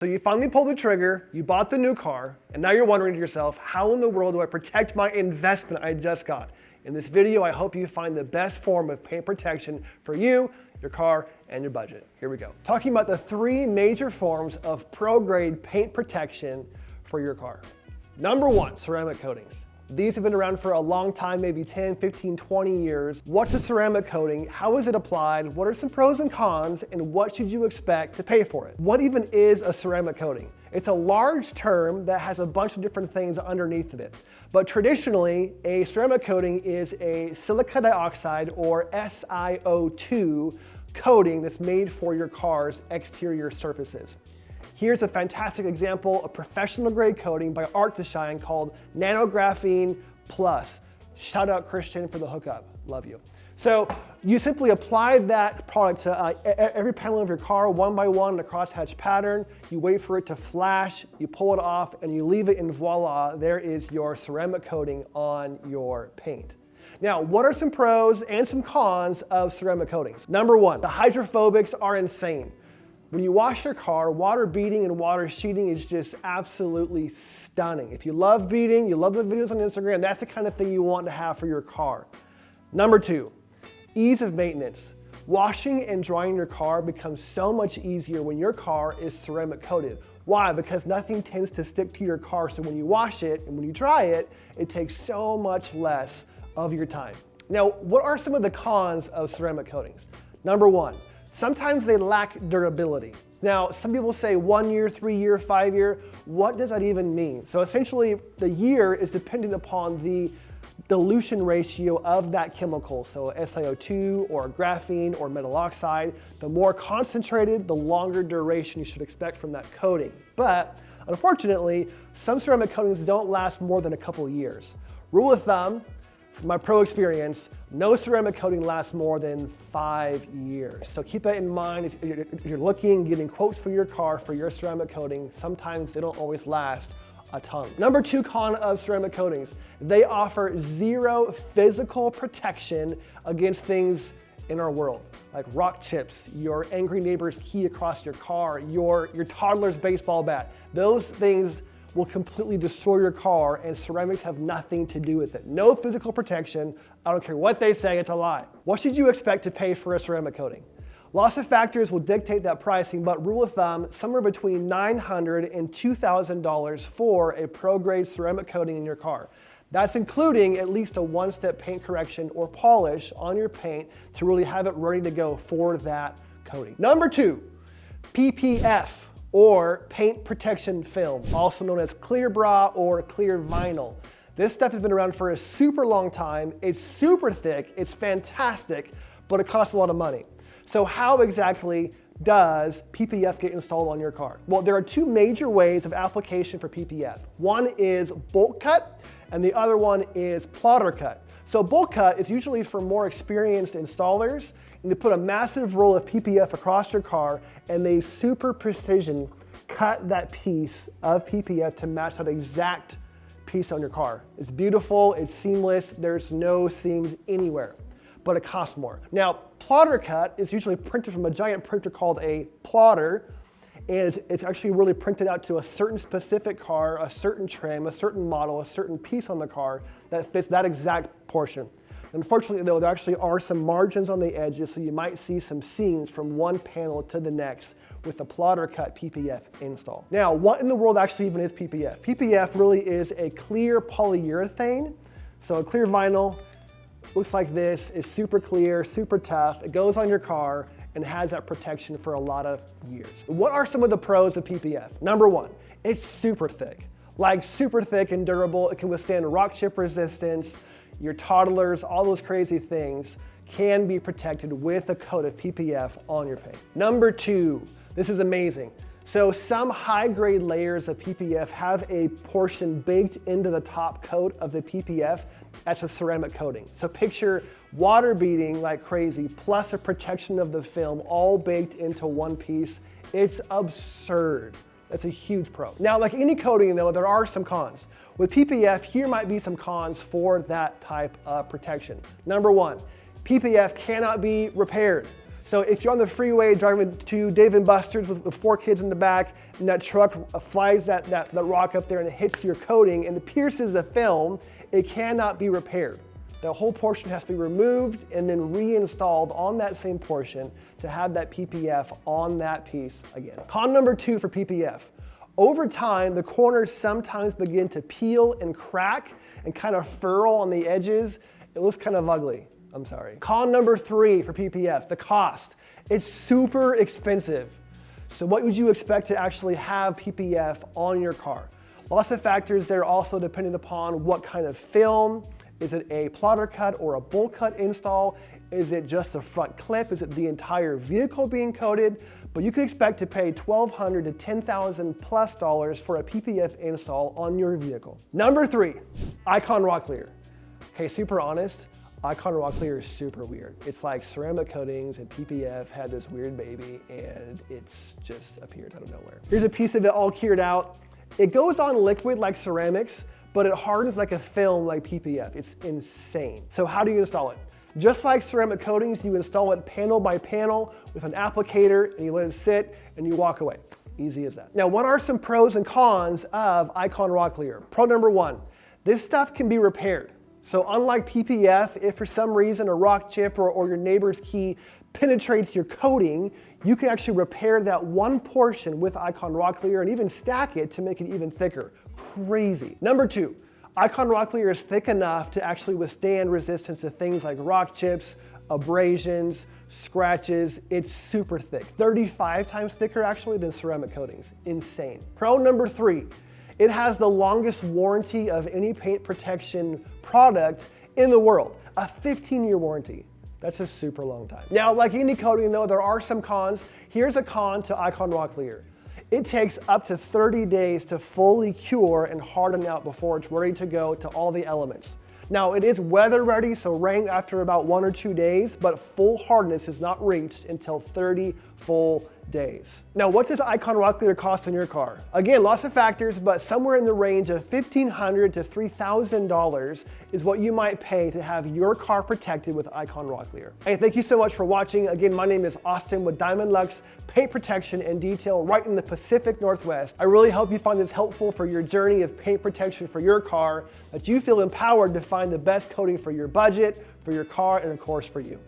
So you finally pulled the trigger, you bought the new car, and now you're wondering to yourself, how in the world do I protect my investment I just got? In this video, I hope you find the best form of paint protection for you, your car, and your budget. Here we go. Talking about the three major forms of pro-grade paint protection for your car. Number one, ceramic coatings. These have been around for a long time, maybe 10, 15, 20 years. What's a ceramic coating? How is it applied? What are some pros and cons? And what should you expect to pay for it? What even is a ceramic coating? It's a large term that has a bunch of different things underneath of it. But traditionally, a ceramic coating is a silica dioxide or SiO2 coating that's made for your car's exterior surfaces. Here's a fantastic example of professional grade coating by Art to Shine called Nanographene Plus. Shout out Christian for the hookup, love you. So you simply apply that product to every panel of your car one by one in a crosshatch pattern. You wait for it to flash, you pull it off, and you leave it, and voila, there is your ceramic coating on your paint. Now, what are some pros and some cons of ceramic coatings? Number one, the hydrophobics are insane. When you wash your car, water beading and water sheeting is just absolutely stunning. If you love beading, you love the videos on Instagram, that's the kind of thing you want to have for your car. Number two, ease of maintenance. Washing and drying your car becomes so much easier when your car is ceramic coated. Why? Because nothing tends to stick to your car, so when you wash it and when you dry it, it takes so much less of your time. Now, what are some of the cons of ceramic coatings? Number one, sometimes they lack durability. Now, some people say 1 year, 3 year, 5 year. What does that even mean? So essentially, the year is dependent upon the dilution ratio of that chemical. So SiO2 or graphene or metal oxide, the more concentrated, the longer duration you should expect from that coating. But unfortunately, some ceramic coatings don't last more than a couple of years. Rule of thumb, from my pro experience, no ceramic coating lasts more than 5 years. So keep that in mind if you're looking, getting quotes for your car for your ceramic coating. Sometimes they don't always last a ton. Number two con of ceramic coatings, they offer zero physical protection against things in our world, like rock chips, your angry neighbor's key across your car, your toddler's baseball bat. Those things will completely destroy your car, and ceramics have nothing to do with it. No physical protection. I don't care what they say, it's a lie. What should you expect to pay for a ceramic coating? Lots of factors will dictate that pricing, but rule of thumb, somewhere between $900 and $2,000 for a pro-grade ceramic coating in your car. That's including at least a one-step paint correction or polish on your paint to really have it ready to go for that coating. Number two, PPF, or paint protection film, also known as clear bra or clear vinyl. This stuff has been around for a super long time. It's super thick, it's fantastic, but it costs a lot of money. So how exactly does PPF get installed on your car? Well, there are two major ways of application for PPF. One is bolt cut, and the other one is plotter cut. So bolt cut is usually for more experienced installers, and they put a massive roll of PPF across your car, and they super precision cut that piece of PPF to match that exact piece on your car. It's beautiful, it's seamless, there's no seams anywhere, but it costs more. Now, plotter cut is usually printed from a giant printer called a plotter, and it's actually really printed out to a certain specific car, a certain trim, a certain model, a certain piece on the car that fits that exact portion. Unfortunately, though, there actually are some margins on the edges, so you might see some seams from one panel to the next with the plotter cut PPF install. Now, what in the world actually even is PPF? PPF really is a clear polyurethane. So a clear vinyl looks like this, is super clear, super tough. It goes on your car and has that protection for a lot of years. What are some of the pros of PPF? Number one, it's super thick. Like super thick and durable. It can withstand rock chip resistance. Your toddlers, all those crazy things can be protected with a coat of PPF on your paint. Number two, this is amazing. So some high-grade layers of PPF have a portion baked into the top coat of the PPF as a ceramic coating. So picture water beading like crazy, plus a protection of the film, all baked into one piece. It's absurd. That's a huge pro. Now, like any coating though, there are some cons. With PPF, here might be some cons for that type of protection. Number one, PPF cannot be repaired. So if you're on the freeway driving to Dave & Buster's with 4 kids in the back, and that truck flies that rock up there and it hits your coating and it pierces the film, it cannot be repaired. The whole portion has to be removed and then reinstalled on that same portion to have that PPF on that piece again. Con number 2 for PPF. Over time, the corners sometimes begin to peel and crack and kind of furrow on the edges. It looks kind of ugly. I'm sorry. Con number 3 for PPF, the cost. It's super expensive. So what would you expect to actually have PPF on your car? Lots of factors there, also depending upon what kind of film. Is it a plotter cut or a bowl cut install? Is it just the front clip? Is it the entire vehicle being coated? But you can expect to pay $1,200 to $10,000+ for a PPF install on your vehicle. Number 3, Icon Rock Clear. Okay, super honest, Icon Rock Clear is super weird. It's like ceramic coatings and PPF had this weird baby and it's just appeared out of nowhere. Here's a piece of it all cured out. It goes on liquid like ceramics, but it hardens like a film like PPF. It's insane. So how do you install it? Just like ceramic coatings, you install it panel by panel with an applicator and you let it sit and you walk away. Easy as that. Now, what are some pros and cons of Icon Rock Clear? Pro number 1, this stuff can be repaired. So unlike PPF, if for some reason a rock chip or your neighbor's key penetrates your coating, you can actually repair that one portion with Icon Rock Clear and even stack it to make it even thicker. Crazy. Number 2, Icon Rock Clear is thick enough to actually withstand resistance to things like rock chips, abrasions, scratches. It's super thick, 35 times thicker actually than ceramic coatings. Insane. Pro number 3, it has the longest warranty of any paint protection product in the world, a 15-year warranty. That's a super long time. Now, like any coating though, there are some cons. Here's a con to Icon Rock Clear. It takes up to 30 days to fully cure and harden out before it's ready to go to all the elements. Now, it is weather ready, so rain after about 1 or 2 days, but full hardness is not reached until 30 full days. Now, what does Icon Rock Clear cost in your car? Again, lots of factors, but somewhere in the range of $1,500 to $3,000 is what you might pay to have your car protected with Icon Rock Clear. Hey, thank you so much for watching. Again, my name is Austin with Diamond Luxe Paint Protection and Detail right in the Pacific Northwest. I really hope you find this helpful for your journey of paint protection for your car, that you feel empowered to find the best coating for your budget, for your car, and of course for you.